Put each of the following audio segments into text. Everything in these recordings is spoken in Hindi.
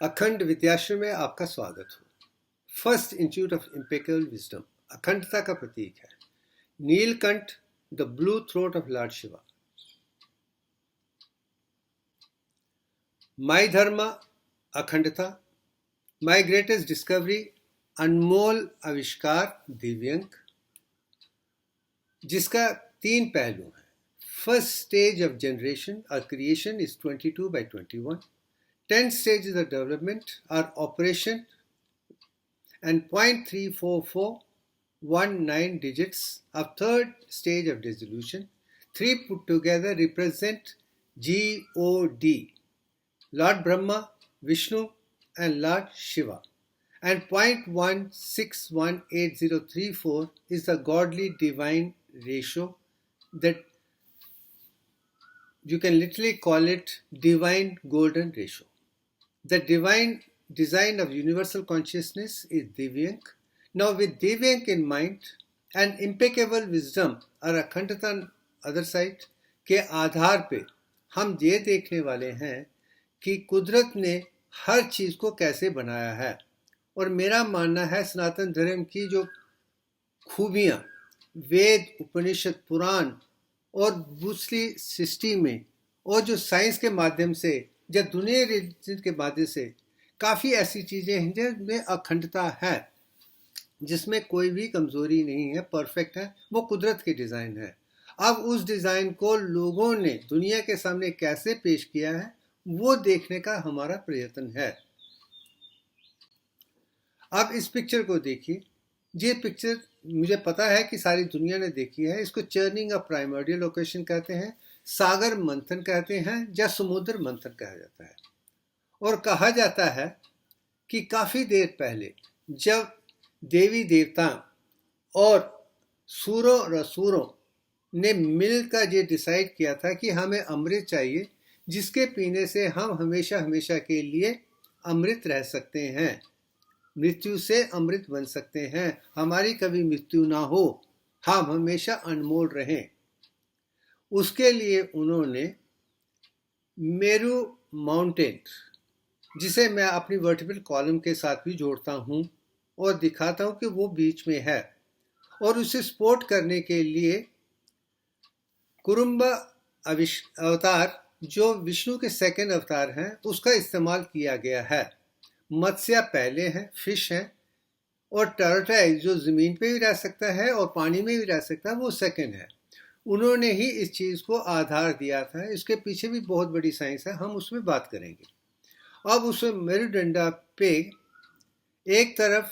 अखंड विद्याश्रम में आपका स्वागत हो। First institute of impeccable wisdom अखंडता का प्रतीक है। Neelkanth, the blue throat of lord Shiva. My dharma, अखंडता। माई ग्रेटेस्ट डिस्कवरी, अनमोल आविष्कार दिव्यंक, जिसका 3 पहलू है। फर्स्ट स्टेज ऑफ जनरेशन और creation is 22/21. 10 stages of development are operation and 0.34419 digits of third stage of dissolution. 3 put together represent God, Lord Brahma, Vishnu and Lord Shiva. And 0.161834 is the godly divine ratio that you can literally call it divine golden ratio. The divine design of universal consciousness is Divyank. Now with Divyank in mind and impeccable wisdom और अखंडता अदर साइड के आधार पे हम ये देखने वाले हैं कि कुदरत ने हर चीज़ को कैसे बनाया है। और मेरा मानना है सनातन धर्म की जो खूबियाँ वेद, उपनिषद, पुराण और दूसरी सृष्टि में और जो साइंस के माध्यम से या दुनिया के माध्यम से काफ़ी ऐसी चीज़ें हैं जिनमें अखंडता है, जिसमें कोई भी कमज़ोरी नहीं है, परफेक्ट है। वो कुदरत की डिज़ाइन है। अब उस डिज़ाइन को लोगों ने दुनिया के सामने कैसे पेश किया है वो देखने का हमारा प्रयत्न है। अब इस पिक्चर को देखिए। ये पिक्चर मुझे पता है कि सारी दुनिया ने देखी है। इसको चर्निंग ऑफ प्राइमर्डियल लोकेशन कहते हैं, सागर मंथन कहते हैं या समुद्र मंथन कहा जाता है। और कहा जाता है कि काफ़ी देर पहले जब देवी देवता और सूरों और असुरों ने मिलकर ये डिसाइड किया था कि हमें अमृत चाहिए, जिसके पीने से हम हमेशा हमेशा के लिए अमृत रह सकते हैं, मृत्यु से अमृत बन सकते हैं, हमारी कभी मृत्यु ना हो, हम हमेशा अनमोल रहें। उसके लिए उन्होंने मेरू माउंटेन, जिसे मैं अपनी वर्टिकल कॉलम के साथ भी जोड़ता हूँ और दिखाता हूँ कि वो बीच में है, और उसे सपोर्ट करने के लिए कुरुम्बा अवतार जो विष्णु के सेकंड अवतार हैं उसका इस्तेमाल किया गया है। मत्स्य पहले हैं, फिश हैं, और टर्टाइल जो ज़मीन पे भी रह सकता है और पानी में भी रह सकता है वो सेकंड है। उन्होंने ही इस चीज़ को आधार दिया था। इसके पीछे भी बहुत बड़ी साइंस है, हम उसमें बात करेंगे। अब उसमें मेरुदंडा पे एक तरफ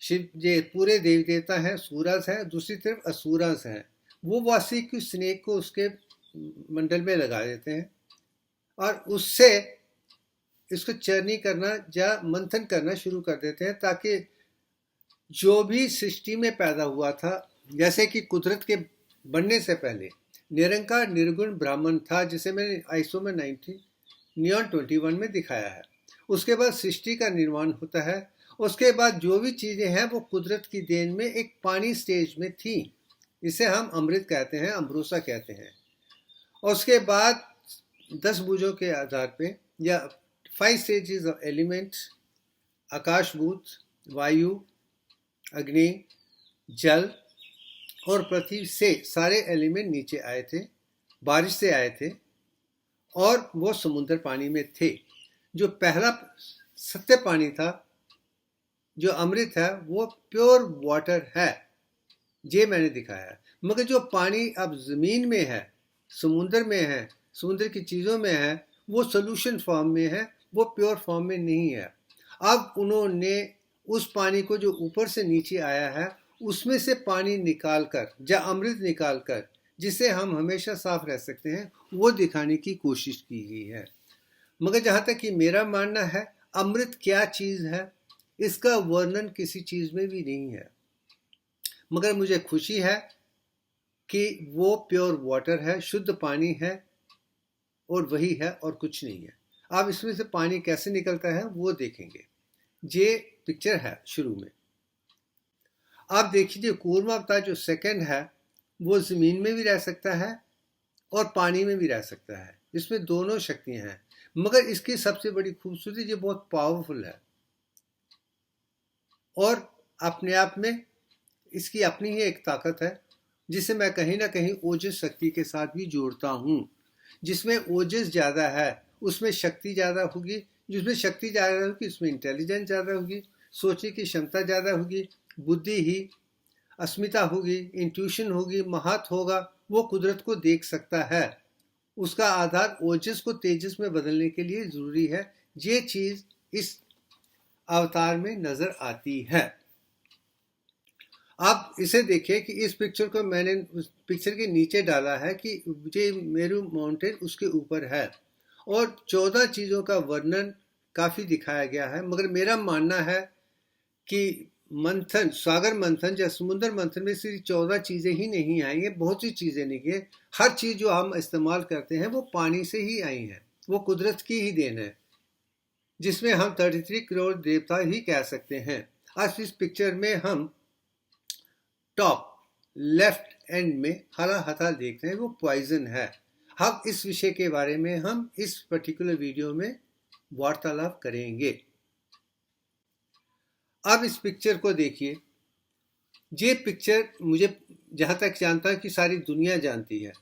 शिव जे पूरे देवी देवता हैं, सूरज है, दूसरी तरफ असुरस हैं। वो वासी की स्नेक को उसके मंडल में लगा देते हैं और उससे इसको चर्नी करना या मंथन करना शुरू कर देते हैं, ताकि जो भी सृष्टि में पैदा हुआ था, जैसे कि कुदरत के बनने से पहले निरंकार निर्गुण ब्राह्मण था, जिसे मैंने आइसो में 1921 में दिखाया है। उसके बाद सृष्टि का निर्माण होता है। उसके बाद जो भी चीज़ें हैं वो कुदरत की देन में एक पानी स्टेज में थी। इसे हम अमृत कहते हैं, अम्ब्रोसा कहते हैं। और उसके बाद 10 भुजों के आधार पे या 5 स्टेजेस ऑफ एलिमेंट, आकाशभूत, वायु, अग्नि, जल और पृथ्वी से सारे एलिमेंट नीचे आए थे, बारिश से आए थे, और वो समुद्र पानी में थे। जो पहला सत्य पानी था, जो अमृत है, वो प्योर वाटर है, ये मैंने दिखाया। मगर जो पानी अब ज़मीन में है, समुद्र में है, समुद्र की चीज़ों में है, वो सोल्यूशन फॉर्म में है, वो प्योर फॉर्म में नहीं है। अब उन्होंने उस पानी को जो ऊपर से नीचे आया है उसमें से पानी निकाल कर या अमृत निकाल कर, जिसे हम हमेशा साफ रह सकते हैं, वो दिखाने की कोशिश की गई है। मगर जहाँ तक कि मेरा मानना है, अमृत क्या चीज़ है इसका वर्णन किसी चीज़ में भी नहीं है। मगर मुझे खुशी है कि वो प्योर वाटर है, शुद्ध पानी है, और वही है और कुछ नहीं है। अब इसमें से पानी कैसे निकलता है वो देखेंगे। ये पिक्चर है शुरू में। आप देखिए, कूर्मा अवतार जो सेकंड है वो ज़मीन में भी रह सकता है और पानी में भी रह सकता है। इसमें दोनों शक्तियां हैं, मगर इसकी सबसे बड़ी खूबसूरती ये बहुत पावरफुल है और अपने आप में इसकी अपनी ही एक ताकत है, जिसे मैं कहीं ना कहीं ओजस शक्ति के साथ भी जोड़ता हूँ। जिसमें ओजस ज़्यादा है उसमें शक्ति ज़्यादा होगी, जिसमें शक्ति ज़्यादा होगी उसमें इंटेलिजेंस ज़्यादा होगी, सोचने की क्षमता ज़्यादा होगी, बुद्धि ही अस्मिता होगी, इंट्यूशन होगी, महत्व होगा। वो कुदरत को देख सकता है। उसका आधार ओजस को तेजस में बदलने के लिए ज़रूरी है। ये चीज़ इस अवतार में नज़र आती है। आप इसे देखिए कि इस पिक्चर को मैंने उस पिक्चर के नीचे डाला है कि ये मेरू माउंटेन उसके ऊपर है और 14 चीज़ों का वर्णन काफ़ी दिखाया गया है। मगर मेरा मानना है कि मंथन, सागर मंथन या समुद्र मंथन में सिर्फ 14 चीज़ें ही नहीं आई हैं, बहुत सी चीज़ें नहीं है। हर चीज़ जो हम इस्तेमाल करते हैं वो पानी से ही आई हैं, वो कुदरत की ही देन है, जिसमें हम 33 करोड़ देवता ही कह सकते हैं। आज इस पिक्चर में हम टॉप लेफ्ट एंड में हरा हथा देख रहे हैं, वो पॉइजन है। हम इस विषय के बारे में हम इस पर्टिकुलर वीडियो में वार्तालाप करेंगे। अब इस पिक्चर को देखिए। ये पिक्चर मुझे जहाँ तक जानता हूँ कि सारी दुनिया जानती है।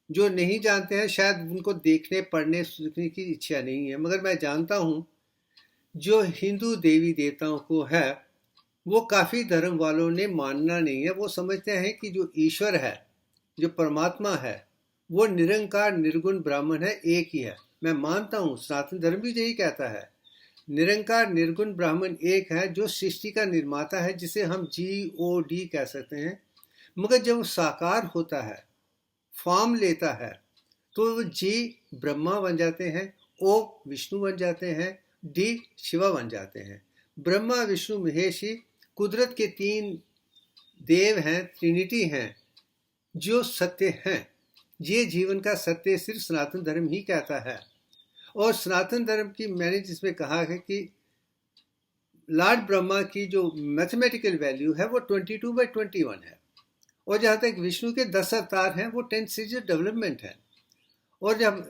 जो नहीं जानते हैं शायद उनको देखने पढ़ने सीखने की इच्छा नहीं है, मगर मैं जानता हूँ जो हिंदू देवी देवताओं को है वो काफ़ी धर्म वालों ने मानना नहीं है। वो समझते हैं कि जो ईश्वर है, जो परमात्मा है, वो निरंकार निर्गुण ब्राह्मण है, एक ही है। मैं मानता हूँ, सनातन धर्म भी यही कहता है, निरंकार निर्गुण ब्राह्मण एक है जो सृष्टि का निर्माता है, जिसे हम GOD कह सकते हैं। मगर जब वो साकार होता है, फॉर्म लेता है, तो वो G ब्रह्मा बन जाते हैं, O विष्णु बन जाते हैं, D शिवा बन जाते हैं। ब्रह्मा विष्णु महेश ही कुदरत के 3 देव हैं, ट्रिनिटी हैं, जो सत्य हैं। ये जीवन का सत्य सिर्फ सनातन धर्म ही कहता है। और सनातन धर्म की मैंने जिसमें कहा है कि लॉर्ड ब्रह्मा की जो मैथमेटिकल वैल्यू है वो 22/21 है, और जहाँ तक विष्णु के 10 अवतार हैं वो 10 सीरीज डेवलपमेंट है। और जब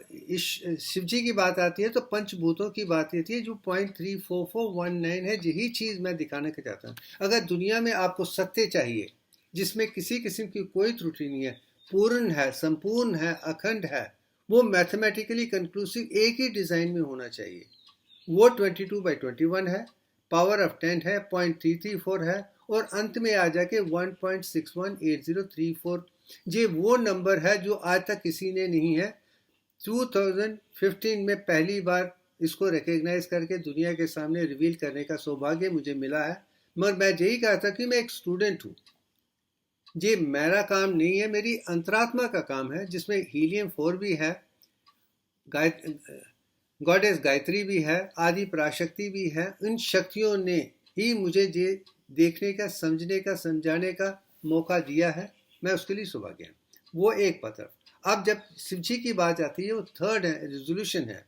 शिव जी की बात आती है तो पंचभूतों की बात आती है, जो 0.34419 है। यही चीज़ मैं दिखाना चाहता हूँ। अगर दुनिया में आपको सत्य चाहिए जिसमें किसी किस्म की कोई त्रुटि नहीं है, पूर्ण है, संपूर्ण है, अखंड है, वो मैथमेटिकली कंक्लूसिव एक ही डिज़ाइन में होना चाहिए। वो 22/21 है, पावर ऑफ 10 है, 0.334 है, और अंत में आ जाके 1.618034। ये वो नंबर है जो आज तक किसी ने नहीं है। 2015 में पहली बार इसको रिकग्नाइज करके दुनिया के सामने रिवील करने का सौभाग्य मुझे मिला है। मगर मैं यही कहा था कि मैं एक स्टूडेंट हूँ, ये मेरा काम नहीं है, मेरी अंतरात्मा का काम है, जिसमें हीलियम 4 भी है, गॉडेस गायत्री भी है, आदि पराशक्ति भी है। इन शक्तियों ने ही मुझे ये देखने का, समझने का, समझाने का मौका दिया है। मैं उसके लिए सौभाग्य हूँ। वो एक पत्र। अब जब शिव जी की बात आती है, वो 3rd है, रेजोल्यूशन है।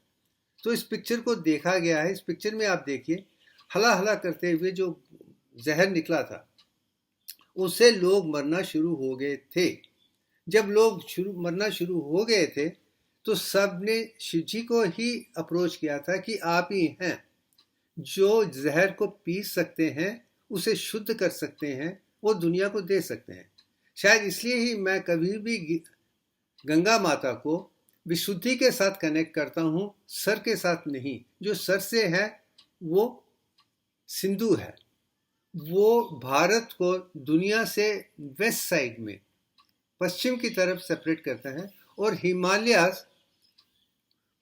तो इस पिक्चर को देखा गया है। इस पिक्चर में आप देखिए, हला हला करते हुए जो जहर निकला था उससे लोग मरना शुरू हो गए थे। जब लोग मरना शुरू हो गए थे तो सब ने शिव जी को ही अप्रोच किया था कि आप ही हैं जो जहर को पी सकते हैं, उसे शुद्ध कर सकते हैं, वो दुनिया को दे सकते हैं। शायद इसलिए ही मैं कभी भी गंगा माता को विशुद्धि के साथ कनेक्ट करता हूँ, सर के साथ नहीं। जो सर से है वो सिंधु है, वो भारत को दुनिया से वेस्ट साइड में पश्चिम की तरफ सेपरेट करता है, और हिमालयास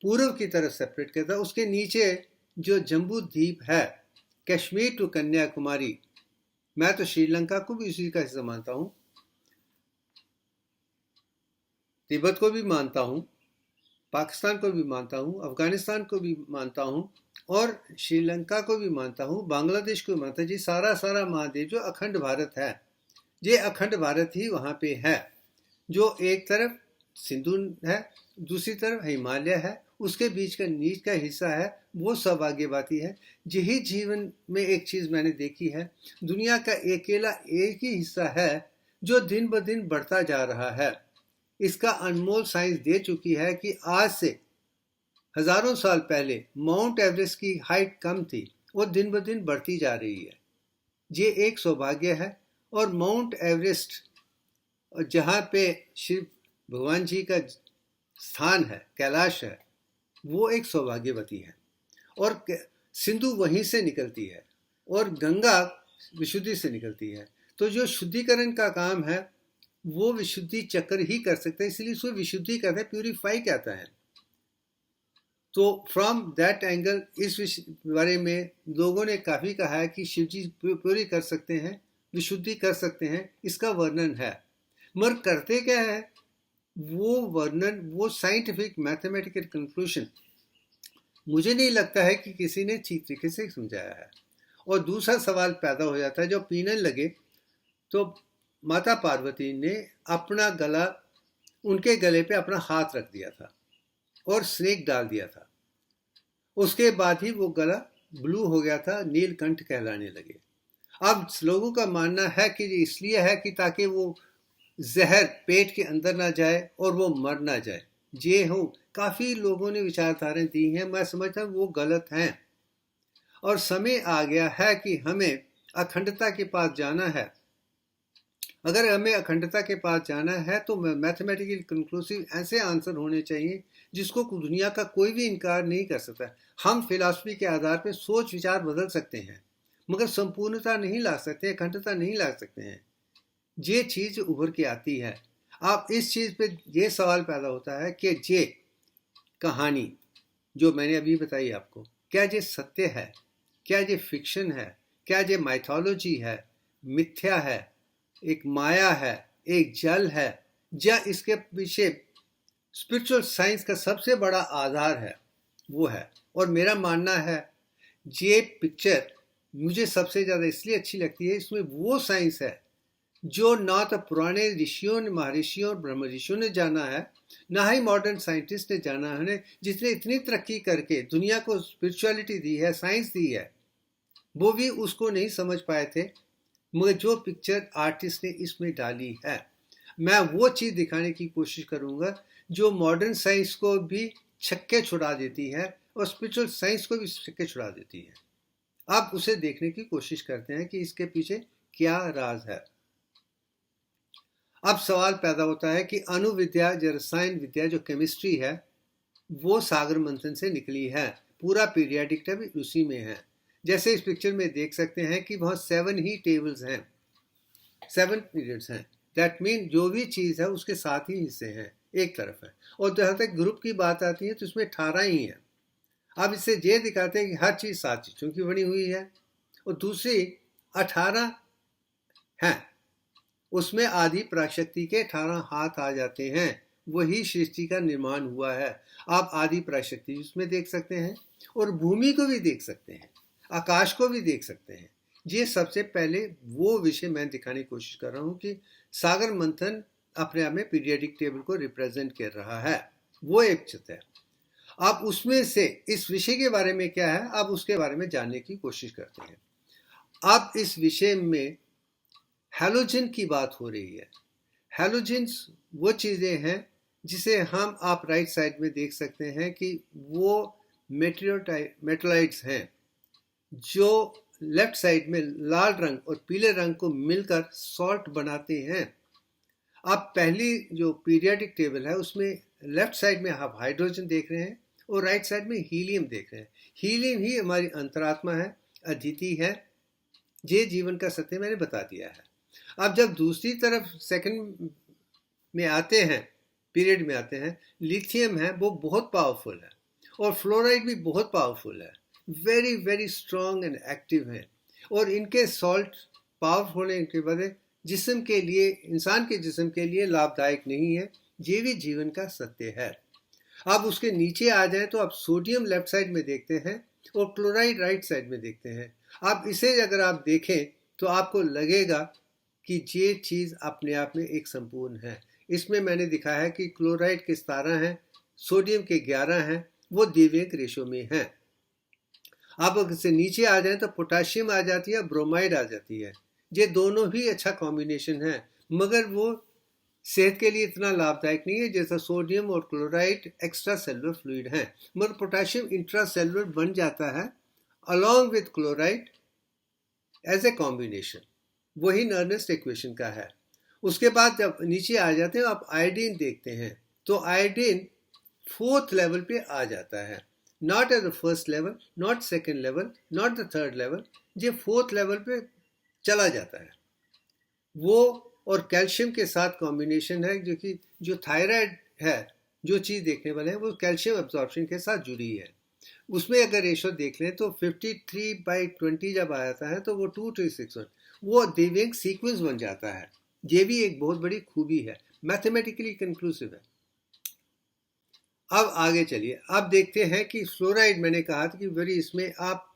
पूर्व की तरफ सेपरेट करता है। उसके नीचे जो जम्बू द्वीप है, कश्मीर टू कन्याकुमारी, मैं तो श्रीलंका को भी उसी का हिस्सा मानता हूँ, तिब्बत को भी मानता हूँ, पाकिस्तान को भी मानता हूँ, अफगानिस्तान को भी मानता हूँ, और श्रीलंका को भी मानता हूँ, बांग्लादेश को भी मानता हूँ। जी सारा महाद्वीप जो अखंड भारत है, ये अखंड भारत ही वहाँ पे है। जो एक तरफ सिंधु है, दूसरी तरफ हिमालय है, उसके बीच का नीच का हिस्सा है, वो सौभाग्यवती है। यही जीवन में एक चीज़ मैंने देखी है, दुनिया का अकेला एक ही हिस्सा है जो दिन ब दिन बढ़ता जा रहा है। इसका अनमोल साइंस दे चुकी है कि आज से हजारों साल पहले माउंट एवरेस्ट की हाइट कम थी और दिन ब दिन बढ़ती जा रही है। ये एक सौभाग्य है। और माउंट एवरेस्ट जहाँ पे शिव भगवान जी का स्थान है, कैलाश है, वो एक सौभाग्यवती है। और सिंधु वहीं से निकलती है और गंगा विशुद्धि से निकलती है। तो जो शुद्धिकरण का काम है वो विशुद्धि चक्र ही कर सकते हैं, इसलिए उसको विशुद्धि कहते हैं, प्यूरिफाई कहता है। तो फ्रॉम दैट एंगल इस बारे में लोगों ने काफ़ी कहा है कि शिव जी प्यूरी कर सकते हैं, विशुद्धि कर सकते हैं, इसका वर्णन है। मगर करते क्या है वो वर्णन, वो साइंटिफिक मैथमेटिकल कंक्लूजन मुझे नहीं लगता है कि किसी ने ठीक तरीके से समझाया है। और दूसरा सवाल पैदा हो जाता है, जब पीने लगे तो माता पार्वती ने अपना गला, उनके गले पे अपना हाथ रख दिया था और स्नेक डाल दिया था। उसके बाद ही वो गला ब्लू हो गया था, नीलकंठ कहलाने लगे। अब लोगों का मानना है कि ये इसलिए है कि ताकि वो जहर पेट के अंदर ना जाए और वो मर ना जाए। ये हो काफ़ी लोगों ने विचारधाराएं दी हैं, मैं समझता हूँ वो गलत हैं। और समय आ गया है कि हमें अखंडता के पास जाना है। अगर हमें अखंडता के पास जाना है तो मैथमेटिकल कंक्लूसिव ऐसे आंसर होने चाहिए जिसको दुनिया का कोई भी इनकार नहीं कर सकता। हम फिलॉसफी के आधार पर सोच विचार बदल सकते हैं मगर संपूर्णता नहीं ला सकते, अखंडता नहीं ला सकते हैं। ये चीज़ उभर के आती है। आप इस चीज़ पे ये सवाल पैदा होता है कि ये कहानी जो मैंने अभी बताई आपको, क्या ये सत्य है, क्या ये फिक्शन है, क्या ये माइथोलॉजी है, मिथ्या है, एक माया है, एक जल है, या इसके पीछे स्पिरिचुअल साइंस का सबसे बड़ा आधार है वो है। और मेरा मानना है ये पिक्चर मुझे सबसे ज़्यादा इसलिए अच्छी लगती है, इसमें वो साइंस है जो ना तो पुराने ऋषियों ने, महर्षियों और ब्रह्म ऋषियों ने जाना है, ना ही मॉडर्न साइंटिस्ट ने जाना है, जिसने इतनी तरक्की करके दुनिया को स्पिरिचुअलिटी दी है, साइंस दी है, वो भी उसको नहीं समझ पाए थे। मगर जो पिक्चर आर्टिस्ट ने इसमें डाली है, मैं वो चीज़ दिखाने की कोशिश करूँगा जो मॉडर्न साइंस को भी छक्के छुड़ा देती है और स्पिरिचुअल साइंस को भी छक्के छुड़ा देती है। आप उसे देखने की कोशिश करते हैं कि इसके पीछे क्या राज है। अब सवाल पैदा होता है कि अणुविद्या, जो रसायन विद्या, जो केमिस्ट्री है, वो सागर मंथन से निकली है। पूरा पीरियडिक टेबल उसी में है। जैसे इस पिक्चर में देख सकते हैं कि वहाँ 7 ही टेबल्स हैं, 7 पीरियड्स हैं। दैट मीन जो भी चीज़ है उसके 7 ही हिस्से हैं, एक तरफ है। और जहाँ तक ग्रुप की बात आती है तो इसमें 18 ही हैं। अब इससे ये दिखाते हैं कि हर चीज़ 7 चीज़ों की बनी हुई है और दूसरी 18 हैं। उसमें आदि पराशक्ति के 18 हाथ आ जाते हैं, वही सृष्टि का निर्माण हुआ है। आप आदि पराशक्ति उसमें देख सकते हैं और भूमि को भी देख सकते हैं, आकाश को भी देख सकते हैं। ये सबसे पहले वो विषय मैं दिखाने की कोशिश कर रहा हूँ कि सागर मंथन अपने आप में पीरियडिक टेबल को रिप्रेजेंट कर रहा है, वो एक चित्र है। आप उसमें से इस विषय के बारे में क्या है, आप उसके बारे में जानने की कोशिश करते हैं। आप इस विषय में हैलोजन की बात हो रही है। हैलोजन्स वो चीज़ें हैं जिसे हम, आप राइट साइड में देख सकते हैं कि वो मेटलाइट्स हैं जो लेफ्ट साइड में लाल रंग और पीले रंग को मिलकर सॉल्ट बनाते हैं। आप पहली जो पीरियडिक टेबल है उसमें लेफ्ट साइड में आप हाइड्रोजन देख रहे हैं और राइट साइड में हीलियम देख रहे हैं। हीलियम ही हमारी अंतरात्मा है, अदिति है। ये जीवन का सत्य मैंने बता दिया है। अब जब दूसरी तरफ सेकंड में आते हैं, पीरियड में आते हैं, लिथियम है, वो बहुत पावरफुल है और फ्लोराइड भी बहुत पावरफुल है, very very strong and active है। और इनके सॉल्ट पावरफुल होने के वजह जिस्म के लिए, इंसान के जिस्म के लिए लाभदायक नहीं है। ये भी जीवन का सत्य है। अब उसके नीचे आ जाएं तो आप सोडियम लेफ्ट साइड में देखते हैं और क्लोराइड राइट साइड में देखते हैं। अब इसे अगर आप देखें तो आपको लगेगा कि ये चीज़ अपने आप में एक संपूर्ण है। इसमें मैंने दिखाया है कि क्लोराइड के 17 हैं, सोडियम के 11 हैं, वो द्विवेक रेशो में हैं। आप अगर से नीचे आ जाएं तो पोटाशियम आ जाती है, ब्रोमाइड आ जाती है। ये दोनों ही अच्छा कॉम्बिनेशन है, मगर वो सेहत के लिए इतना लाभदायक नहीं है जैसा सोडियम और क्लोराइड एक्स्ट्रा सेलुलर फ्लूइड हैं, मगर पोटेशियम इंट्रा सेलुलर बन जाता है along with chloride as a combination. वही नर्नेस्ट इक्वेशन का है। उसके बाद जब नीचे आ जाते हैं आप आयोडीन देखते हैं, तो आयोडीन फोर्थ लेवल पे आ जाता है, not at the first level, not second level, not the third level, ये फोर्थ लेवल पे चला जाता है। वो और कैल्शियम के साथ कॉम्बिनेशन है, जो कि जो थायराइड है, जो चीज़ देखने वाले हैं वो कैल्शियम एब्जॉर्प्शन के साथ जुड़ी है। उसमें अगर रेशो देख लें तो 53/20 जब आता है तो वो 2:6:1, वो देवेंग सीक्वेंस बन जाता है। ये भी एक बहुत बड़ी खूबी है, मैथमेटिकली कंक्लूसिव है। अब आगे चलिए, अब देखते हैं कि फ्लोराइड, मैंने कहा था कि वेरी इसमें आप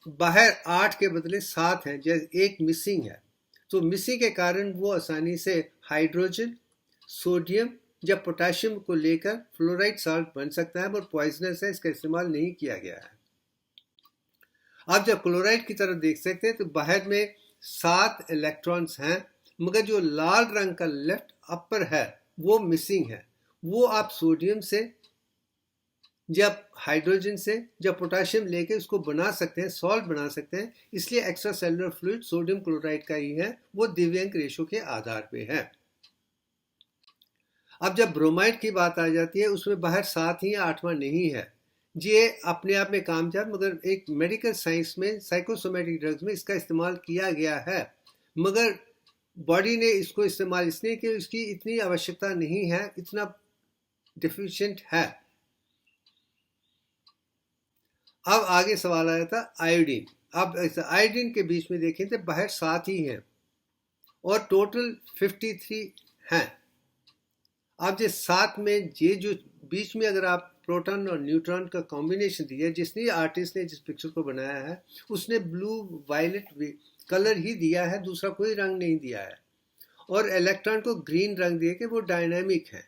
बाहर 8 के बदले 7 हैं, जैसे एक मिसिंग है, तो मिसिंग के कारण वो आसानी से हाइड्रोजन, सोडियम या पोटेशियम को लेकर फ्लोराइड साल्ट बन सकता है, पर पॉइजनस है, इसका इस्तेमाल नहीं किया गया है। आप जब क्लोराइड की तरफ देख सकते हैं तो बाहर में 7 इलेक्ट्रॉन्स हैं, मगर जो लाल रंग का लेफ्ट अपर है वो मिसिंग है। वो आप सोडियम से, जब हाइड्रोजन से, जब पोटेशियम लेके उसको बना सकते हैं, सॉल्ट बना सकते हैं, इसलिए extra cellular fluid sodium chloride का ही है, वो दिव्यांक रेशो के आधार पे है। अब जब ब्रोमाइड की बात आ जाती है, उसमें बाहर 7 ही 8वां नहीं है। ये अपने आप में कामयाब, मगर एक मेडिकल साइंस में साइकोसोमेटिक ड्रग्स में इसका इस्तेमाल किया गया है, मगर बॉडी ने इसको इस्तेमाल इसलिए कि इसकी इतनी आवश्यकता नहीं है, इतना डिफिशिएंट है। अब आगे सवाल आया था आयोडीन। अब आयोडीन के बीच में देखें तो बाहर 7 ही हैं और टोटल 53 हैं। अब ये 7 में ये जो बीच में अगर आप प्रोटॉन और न्यूट्रॉन का कॉम्बिनेशन दिया, जिसने आर्टिस्ट ने जिस पिक्चर को बनाया है उसने ब्लू वायलेट कलर ही दिया है, दूसरा कोई रंग नहीं दिया है, और इलेक्ट्रॉन को ग्रीन रंग दिए कि वो डायनामिक है।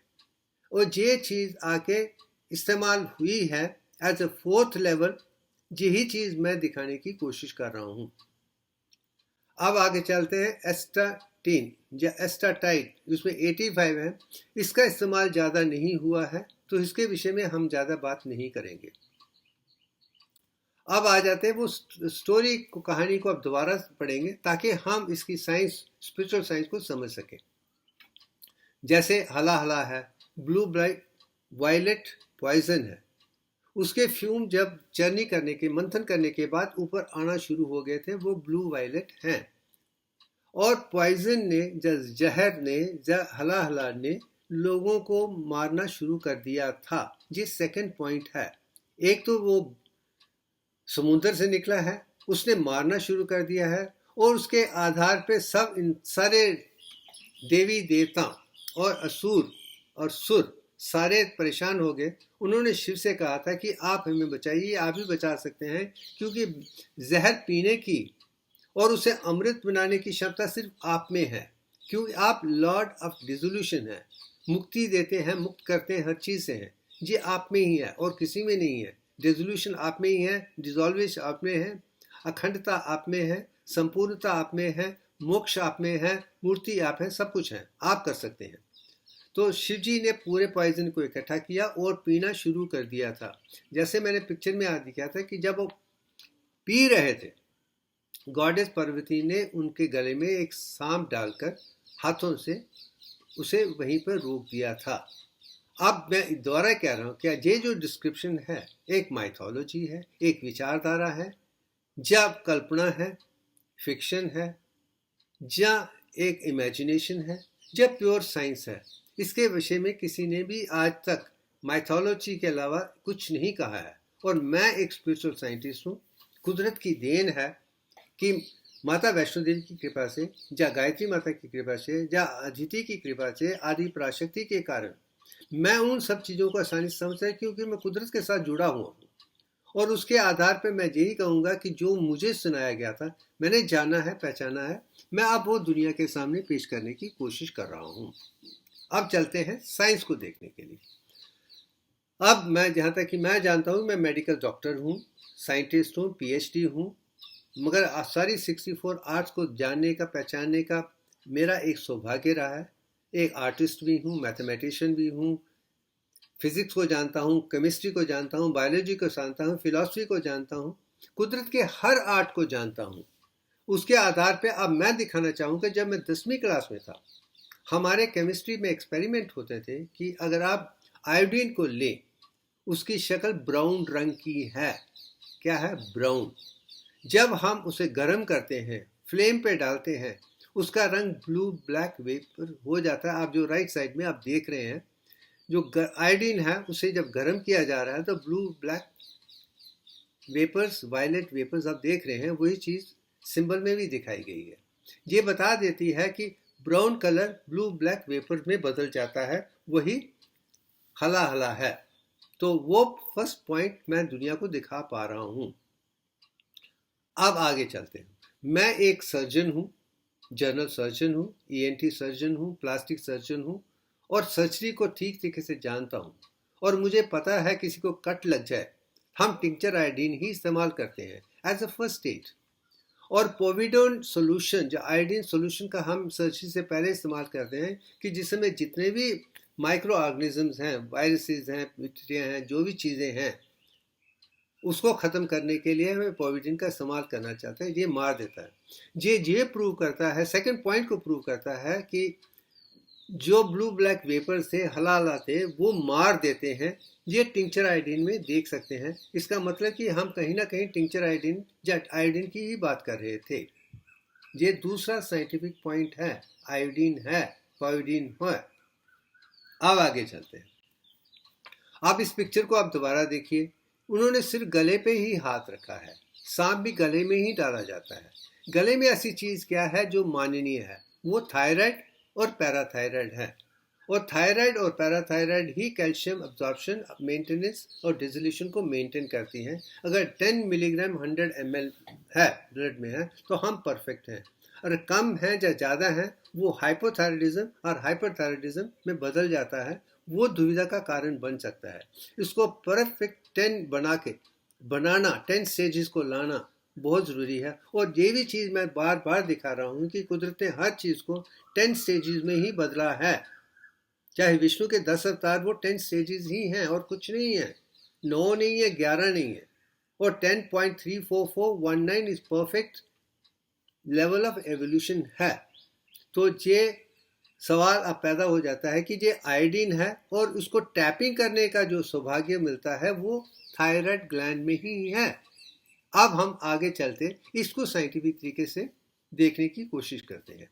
और ये चीज़ आके इस्तेमाल हुई है एज ए फोर्थ लेवल, यही चीज़ मैं दिखाने की कोशिश कर रहा हूँ। अब आगे चलते हैं एस्टाटीन या एस्टाटाइड, जिसमें 85 है। इसका इस्तेमाल ज़्यादा नहीं हुआ है, तो इसके विषय में हम ज़्यादा बात नहीं करेंगे। अब आ जाते हैं वो स्टोरी को, कहानी को अब दोबारा पढ़ेंगे ताकि हम इसकी साइंस, स्पिरिचुअल साइंस को समझ सकें। जैसे हला हला है, ब्लू ब्राइट वायलेट पॉइजन है, उसके फ्यूम जब चरनी करने के, मंथन करने के बाद ऊपर आना शुरू हो गए थे, वो ब्लू वायलेट हैं। और पॉइजन ने, जहर ने, हला हला ने लोगों को मारना शुरू कर दिया था। ये सेकंड पॉइंट है। एक तो वो समुद्र से निकला है, उसने मारना शुरू कर दिया है, और उसके आधार पे सब इन सारे देवी देवता और असुर और सुर सारे परेशान हो गए। उन्होंने शिव से कहा था कि आप हमें बचाइए, आप ही बचा सकते हैं, क्योंकि जहर पीने की और उसे अमृत बनाने की क्षमता सिर्फ आप में है, क्योंकि आप लॉर्ड ऑफ डिसोल्यूशन है, मुक्ति देते हैं, मुक्त करते हैं, हर चीज़ से हैं। ये आप में ही है और किसी में नहीं है। डिसोल्यूशन आप में ही है, डिसॉल्वेशन आप में है, अखंडता आप में है, संपूर्णता आप में है, मोक्ष आप में है, मूर्ति आप है, सब कुछ है, आप कर सकते हैं। तो शिव जी ने पूरे पॉइजन को इकट्ठा किया और पीना शुरू कर दिया था। जैसे मैंने पिक्चर में आदि किया था कि जब वो पी रहे थे, गॉडेस पार्वती ने उनके गले में एक सांप डालकर हाथों से उसे वहीं पर रोक दिया था। अब मैं दोबारा कह रहा हूँ, क्या ये जो डिस्क्रिप्शन है एक माइथोलॉजी है, एक विचारधारा है, जब कल्पना है, फिक्शन है, या एक इमेजिनेशन है, जब प्योर साइंस है। इसके विषय में किसी ने भी आज तक माइथोलॉजी के अलावा कुछ नहीं कहा है। और मैं एक स्पिरिचुअल साइंटिस्ट हूँ। कुदरत की देन है कि माता वैष्णो देवी की कृपा से, या गायत्री माता की कृपा से, या अदिति की कृपा से, आदि पराशक्ति के कारण मैं उन सब चीज़ों को आसानी से समझता है, क्योंकि मैं कुदरत के साथ जुड़ा हुआ हूँ। और उसके आधार पर मैं यही कहूँगा कि जो मुझे सुनाया गया था, मैंने जाना है, पहचाना है, मैं अब वो दुनिया के सामने पेश करने की कोशिश कर रहा हूँ। अब चलते हैं साइंस को देखने के लिए। अब मैं, जहाँ तक कि मैं जानता हूँ, मैं मेडिकल डॉक्टर हूँ, साइंटिस्ट हूँ, PhD हूँ, मगर सारी 64 आर्ट्स को जानने का, पहचानने का मेरा एक सौभाग्य रहा है। एक आर्टिस्ट भी हूँ, मैथमेटिशियन भी हूँ, फिजिक्स को जानता हूँ, केमिस्ट्री को जानता हूँ, बायोलॉजी को जानता हूँ, फिलॉसफी को जानता हूँ, कुदरत के हर आर्ट को जानता हूँ। उसके आधार पे अब मैं दिखाना चाहूँगा, जब मैं 10वीं क्लास में था, हमारे केमिस्ट्री में एक्सपेरिमेंट होते थे कि अगर आप आयोडीन को लें, उसकी शक्ल ब्राउन रंग की है। क्या है? ब्राउन। जब हम उसे गर्म करते हैं, फ्लेम पे डालते हैं, उसका रंग ब्लू ब्लैक वेपर हो जाता है। आप जो राइट साइड में आप देख रहे हैं, जो आयोडीन है उसे जब गर्म किया जा रहा है तो blue black vapours, violet vapours आप देख रहे हैं, वही चीज़ सिंबल में भी दिखाई गई है। ये बता देती है कि brown colour blue black vapours में बदल जाता है, वही हला हला है। तो वो फर्स्ट पॉइंट मैं दुनिया को दिखा पा रहा हूँ। अब आगे चलते हैं। मैं एक सर्जन हूँ, जनरल सर्जन हूँ, ईएनटी सर्जन हूँ, प्लास्टिक सर्जन हूँ, और सर्जरी को ठीक तरीके से जानता हूँ। और मुझे पता है किसी को कट लग जाए, हम टिंक्चर आयोडीन ही इस्तेमाल करते हैं एज अ फर्स्ट स्टेज। और पोविडोन सोल्यूशन, जो आयोडीन सोल्यूशन का हम सर्जरी से पहले इस्तेमाल करते हैं, कि जिसमें जितने भी माइक्रो ऑर्गेनिजम्स हैं, वायरसेस हैं, बैक्टीरिया हैं, जो भी चीज़ें हैं, उसको ख़त्म करने के लिए हमें पोविडोन का इस्तेमाल करना चाहते हैं। ये मार देता है। ये प्रूव करता है, सेकंड पॉइंट को प्रूव करता है कि जो ब्लू ब्लैक वेपर से हला थे वो मार देते हैं। ये टिंक्चर आयोडीन में देख सकते हैं। इसका मतलब कि हम कहीं ना कहीं टिंक्चर आयोडीन या आयोडीन की ही बात कर रहे थे। ये दूसरा साइंटिफिक पॉइंट है, आयोडीन है, पोविडोन है। अब आगे चलते हैं। आप इस पिक्चर को आप दोबारा देखिए। उन्होंने सिर्फ गले पे ही हाथ रखा है। सांप भी गले में ही डाला जाता है। गले में ऐसी चीज क्या है जो माननीय है? वो थायराइड और पैराथायराइड है। और थायराइड और पैराथायराइड ही कैल्शियम अब्जॉर्प्शन, मेंटेनेंस और डिसोल्यूशन को मेंटेन करती हैं। अगर 10 मिलीग्राम 100 ml है ब्लड में है तो हम परफेक्ट हैं। अगर कम है या ज़्यादा है, वो हाइपोथायराइडिज्म और हाइपरथायराइडिज्म में बदल जाता है। वो दुविधा का कारण बन सकता है। इसको परफेक्ट 10 बनाना 10 स्टेजेस को लाना बहुत ज़रूरी है। और ये भी चीज़ मैं बार बार दिखा रहा हूँ कि कुदरत ने हर चीज़ को 10 स्टेजेस में ही बदला है। चाहे विष्णु के 10 अवतार, वो 10 स्टेजेस ही हैं और कुछ नहीं है। 9 नहीं है, 11 नहीं है। और 10.34419 is perfect level of evolution है। तो ये सवाल अब पैदा हो जाता है कि ये आयोडीन है और उसको टैपिंग करने का जो सौभाग्य मिलता है वो थायराइड ग्लैंड में ही है। अब हम आगे चलते इसको साइंटिफिक तरीके से देखने की कोशिश करते हैं।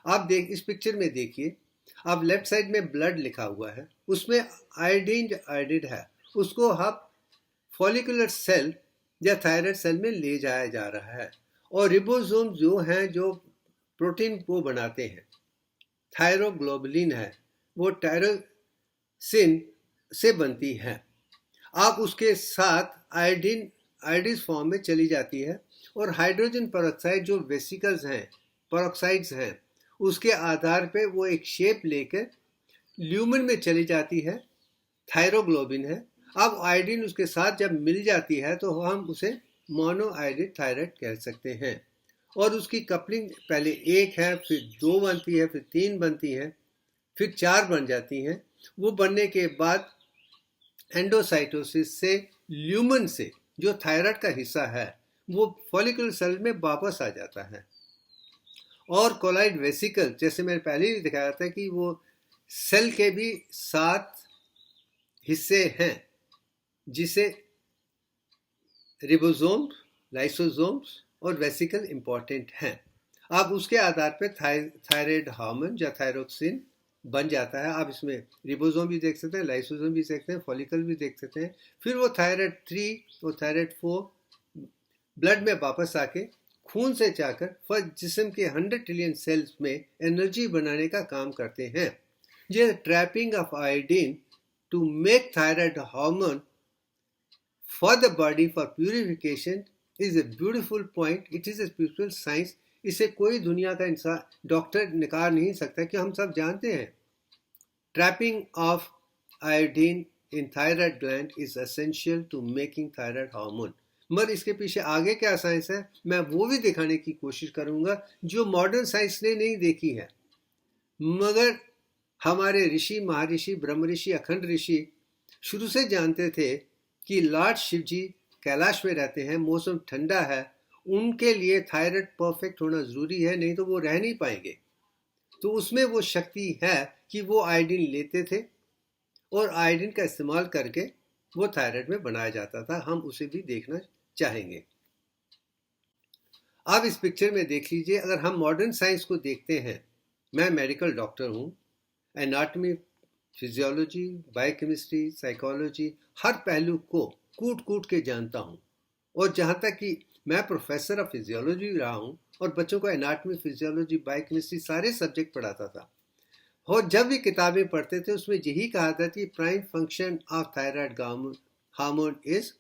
आप इस पिक्चर में देखिए, अब लेफ्ट साइड में ब्लड लिखा हुआ है, उसमें आयोडीन आयोडेड है। उसको अब फॉलिकुलर सेल या थायराइड सेल में ले जाया जा रहा है। और रिबोसोम जो हैं, जो प्रोटीन को बनाते हैं, थायरोग्लोबुलिन है, वो टायरोसिन से बनती है। अब उसके साथ आयोडीज फॉर्म में चली जाती है और हाइड्रोजन पेरोक्साइड जो वेसिकल्स हैं, पेरोक्साइड्स हैं, उसके आधार पे वो एक शेप लेकर ल्यूमन में चली जाती है, थायरोग्लोबिन है। अब आयोडीन उसके साथ जब मिल जाती है तो हम उसे मोनोआयोडेड थायराइड कह सकते हैं। और उसकी कपलिंग पहले 1 है, फिर 2 बनती है, फिर 3 बनती है, फिर 4 बन जाती हैं। वो बनने के बाद एंडोसाइटोसिस से ल्यूमन से जो थायराइड का हिस्सा है वो फॉलिकुलर सेल में वापस आ जाता है। और कोलाइड वेसिकल, जैसे मैंने पहले ही दिखाया था कि वो सेल के भी 7 हिस्से हैं, जिसे रिबोसोम, लाइसोसोम्स और वेसिकल इंपॉर्टेंट हैं। अब उसके आधार पर थायराइड हार्मोन या थायरोक्सिन बन जाता है। आप इसमें रिबोसोम भी देख सकते हैं, लाइसोसोम भी देख सकते हैं, फॉलिकल भी देख सकते हैं। फिर वो थायराइड 3 और थायराइड 4 ब्लड में वापस आके खून से जाकर जिस्म के 100 ट्रिलियन सेल्स में एनर्जी बनाने का काम करते हैं। ये trapping of iodine to make thyroid hormone for the body for purification is a beautiful point. It is a spiritual science. इसे कोई दुनिया का इंसान, डॉक्टर निकाल नहीं सकता, कि हम सब जानते हैं trapping of iodine in thyroid gland is essential to making thyroid hormone. मगर इसके पीछे आगे क्या साइंस है, मैं वो भी दिखाने की कोशिश करूंगा जो मॉडर्न साइंस ने नहीं देखी है। मगर हमारे ऋषि, महर्षि, ब्रह्म ऋषि, अखंड ऋषि शुरू से जानते थे कि लॉर्ड शिव जी कैलाश में रहते हैं, मौसम ठंडा है, उनके लिए थायराइड परफेक्ट होना जरूरी है, नहीं तो वो रह नहीं पाएंगे। तो उसमें वो शक्ति है कि वो आयोडीन लेते थे और आयोडीन का इस्तेमाल करके वो थायराइड में बनाया जाता था। हम उसे भी देखना चाहेंगे। आप इस पिक्चर में देख लीजिए, अगर हम मॉडर्न साइंस को देखते हैं, मैं मेडिकल डॉक्टर हूँ, एनाटॉमी, फिजियोलॉजी, बायोकेमिस्ट्री, साइकोलॉजी, हर पहलू को कूट कूट के जानता हूँ। और जहाँ तक कि मैं प्रोफेसर ऑफ फिजियोलॉजी रहा हूँ और बच्चों को एनाटॉमी, फिजियोलॉजी, बायोकेमिस्ट्री सारे सब्जेक्ट पढ़ाता था। और जब भी किताबें पढ़ते थे उसमें यही कहा था कि prime function of thyroid hormone is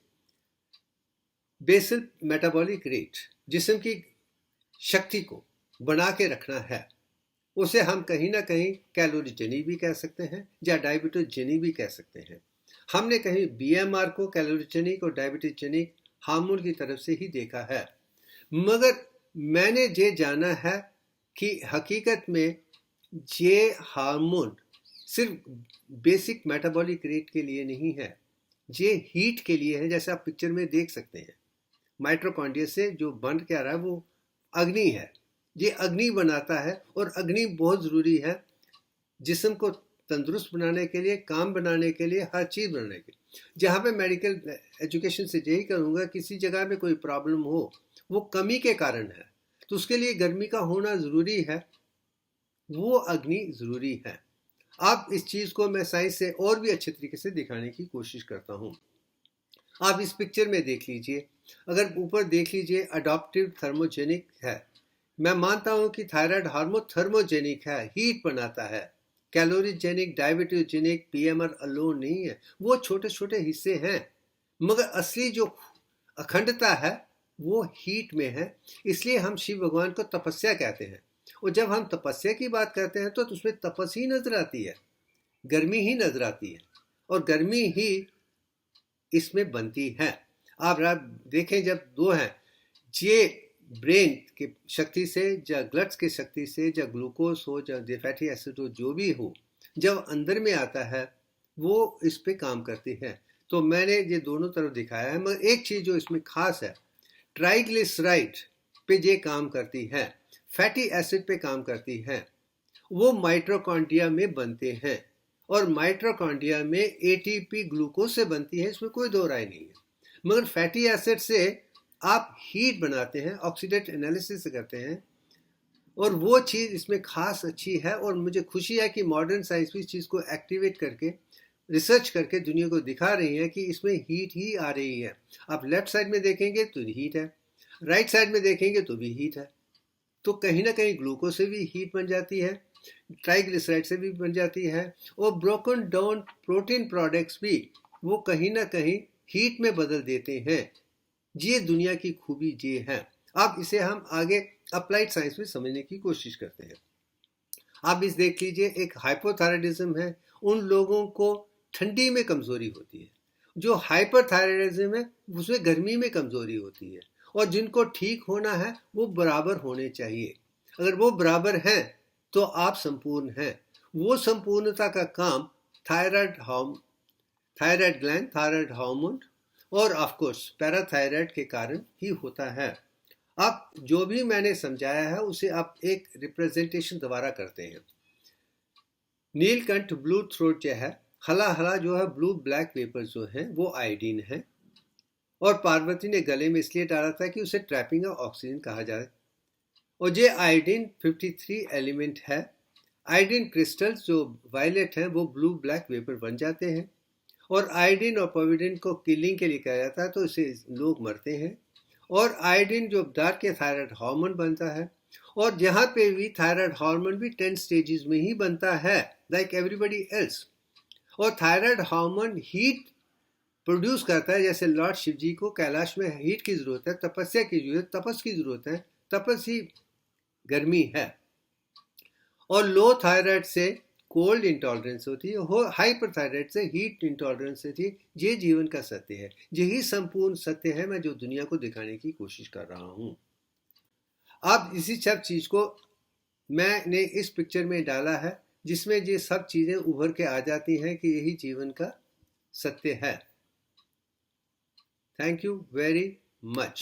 basal metabolic rate, जिस्म की शक्ति को बना के रखना है। उसे हम कहीं ना कहीं कैलोरीजेनिक भी कह सकते हैं या डायबिटोजेनिक भी कह सकते हैं। हमने कहीं बीएमआर को कैलोरीजेनिक और डायबिटोजेनिक हार्मोन की तरफ से ही देखा है, मगर मैंने ये जाना है कि हकीकत में ये हार्मोन सिर्फ बेसिक मेटाबॉलिक रेट के लिए नहीं है, ये हीट के लिए है। जैसे आप पिक्चर में देख सकते हैं, माइटोकॉन्ड्रिया से जो बन के आ रहा है वो अग्नि है, ये अग्नि बनाता है। और अग्नि बहुत ज़रूरी है जिस्म को तंदुरुस्त बनाने के लिए, काम बनाने के लिए, हर चीज़ बनाने के लिए। जहाँ पे मेडिकल एजुकेशन से यही करूँगा, किसी जगह में कोई प्रॉब्लम हो, वो कमी के कारण है, तो उसके लिए गर्मी का होना ज़रूरी है, वो अग्नि ज़रूरी है। अब इस चीज़ को मैं साइंस से और भी अच्छे तरीके से दिखाने की कोशिश करता हूँ। आप इस पिक्चर में देख लीजिए, अगर ऊपर देख लीजिए, अडॉप्टिव थर्मोजेनिक है। मैं मानता हूं कि थायराइड हार्मोन थर्मोजेनिक है, हीट बनाता है। कैलोरीजेनिक, डायबिटोजेनिक, पीएमआर अलोन नहीं है, वो छोटे छोटे हिस्से हैं, मगर असली जो अखंडता है वो हीट में है। इसलिए हम शिव भगवान को तपस्या कहते हैं। और जब हम तपस्या की बात करते हैं तो उसमें तपस ही नजर आती है, गर्मी ही नजर आती है, और गर्मी ही इसमें बनती है। आप देखें, जब दो हैं, ये ब्रेन की शक्ति से या ग्लट्स की शक्ति से या ग्लूकोज हो या फैटी एसिड हो, जो भी हो, जब अंदर में आता है वो इस पे काम करती है। तो मैंने ये दोनों तरफ दिखाया है, मगर एक चीज़ जो इसमें खास है, ट्राइग्लिसराइड पे ये काम करती है, फैटी एसिड पे काम करती है, वो माइटोकॉन्ड्रिया में बनते हैं। और माइटोकॉन्ड्रिया में एटीपी ग्लूकोज से बनती है, इसमें कोई दो राय नहीं है। मगर फैटी एसिड से आप हीट बनाते हैं, ऑक्सीडेट एनालिसिस करते हैं, और वो चीज़ इसमें खास अच्छी है। और मुझे खुशी है कि मॉडर्न साइंस भी इस चीज़ को एक्टिवेट करके, रिसर्च करके दुनिया को दिखा रही है कि इसमें हीट ही आ रही है। आप लेफ्ट साइड में देखेंगे तो हीट है, राइट साइड में देखेंगे तो भी हीट है। तो कहीं ना कहीं ग्लूकोज से भी हीट बन जाती है, ट्राइग्लिसराइड से भी बन जाती है, और ब्रोकन डाउन प्रोटीन प्रोडक्ट्स भी वो कहीं ना कहीं हीट में बदल देते हैं। ये दुनिया की खूबी ये है। अब इसे हम आगे अप्लाइड साइंस में समझने की कोशिश करते हैं। आप इस देख लीजिए, एक हाइपोथायराइडिज्म है, उन लोगों को ठंडी में कमजोरी होती है। जो हाइपरथायराइडिज्म है उसमें गर्मी में कमजोरी होती है। और जिनको ठीक होना है वो बराबर होने चाहिए। अगर वो बराबर हैं तो आप संपूर्ण हैं। वो संपूर्णता का काम थायराइड ग्लैंड, थायराइड हार्मोन और ऑफ कोर्स पैराथायराइड के कारण ही होता है। अब जो भी मैंने समझाया है उसे आप एक रिप्रेजेंटेशन दोबारा करते हैं। नीलकंठ ब्लू थ्रोट जो है, हला हला जो है, ब्लू ब्लैक वेपर जो है वो आयोडीन है। और पार्वती ने गले में इसलिए डाला था कि उसे ट्रैपिंग ऑफ ऑक्सीजन कहा जाए। और ये आयोडीन 53 एलिमेंट है। आयोडीन क्रिस्टल्स जो वायलेट हैं वो ब्लू ब्लैक वेपर बन जाते हैं। और आयोडीन और पोविडीन को किलिंग के लिए कहा जाता है, तो इससे लोग मरते हैं। और आयोडीन जो डार्क के थायराइड हार्मोन बनता है। और यहाँ पे भी थायराइड हार्मोन भी 10 स्टेजेस में ही बनता है, लाइक एवरीबडी एल्स। और थायराइड हार्मोन हीट प्रोड्यूस करता है। जैसे लॉर्ड शिव जी को कैलाश में हीट की जरूरत है, तपस्या की जरूरत, तपस की जरूरत है, तपस ही गर्मी है। और लो थायराइड से कोल्ड इंटॉलरेंस होती है, हाइपरथायराइड से हीट इंटॉलरेंस होती है। ये जीवन का सत्य है, यही संपूर्ण सत्य है मैं जो दुनिया को दिखाने की कोशिश कर रहा हूँ। अब इसी सब चीज को मैंने इस पिक्चर में डाला है, जिसमें ये सब चीज़ें उभर के आ जाती हैं कि यही जीवन का सत्य है। Thank you very much.